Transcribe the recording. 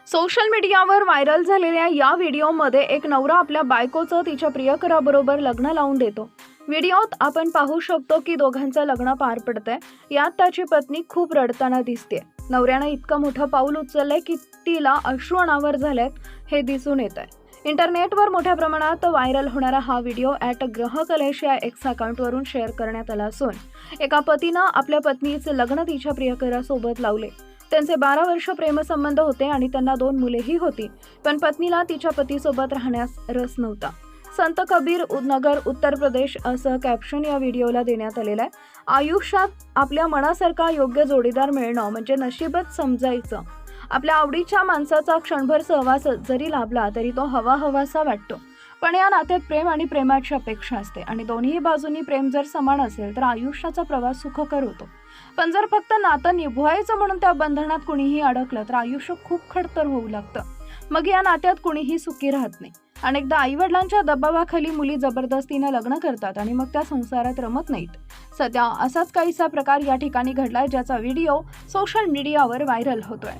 Social मीडियावर viral झालेल्या या व्हिडिओमध्ये एक नवरा आपल्या बायकोचं तिच्या प्रियकराबरोबर लग्न लावून देतो। व्हिडिओत आपण पाहू शकतो की दोघांचं लग्न पार पडतंय। यात त्याची पत्नी खूप रडताना दिसते। नवऱ्यानं इतकं मोठं पाऊल उचललंय की तिला अश्रू अनावर झालेत हे दिसून येतंय। इंटरनेटवर मोठ्या प्रमाणात व्हायरल होणारा हा व्हिडिओ @ग्रहकलेश या एक्स अकाउंटवरून शेअर करण्यात आला असून एका पतीनं आपल्या पत्नीचे लग्न तिच्या प्रियकरासोबत लावले। त्यांचे 12 वर्ष प्रेमसंबंध होते आणि त्यांना 2 मुलेही होती, पण पत्नीला तिच्या पतीसोबत राहण्यास रस नव्हता। संत कबीर नगर उत्तर प्रदेश असं कॅप्शन या व्हिडिओला देण्यात आलेलं आहे। आयुष्यात आपल्या मनासारखा योग्य जोडीदार मिळणं म्हणजे नशीबच समजायचं। आपल्या आवडीच्या माणसाचा क्षणभर सहवास जरी लाभला तरी तो हवाहवासा वाटतो, पण या नात्यात प्रेम आणि प्रेमाची अपेक्षा असते आणि दोन्ही बाजूंनी प्रेम जर समान असेल तर आयुष्याचा प्रवास सुखकर होतो। पण जर फक्त नातं निभवायचं म्हणून त्या बंधनात कुणीही अडकलं तर आयुष्य खूप खडतर होऊ लागतं। मग या नात्यात कुणीही सुखी राहत नाही। अनेकदा आईवडिलांच्या दबावाखाली मुली जबरदस्तीनं लग्न करतात आणि मग त्या संसारात रमत नाहीत। सध्या असाच काहीसा प्रकार या ठिकाणी घडलाय, ज्याचा व्हिडिओ सोशल मीडियावर व्हायरल होतोय।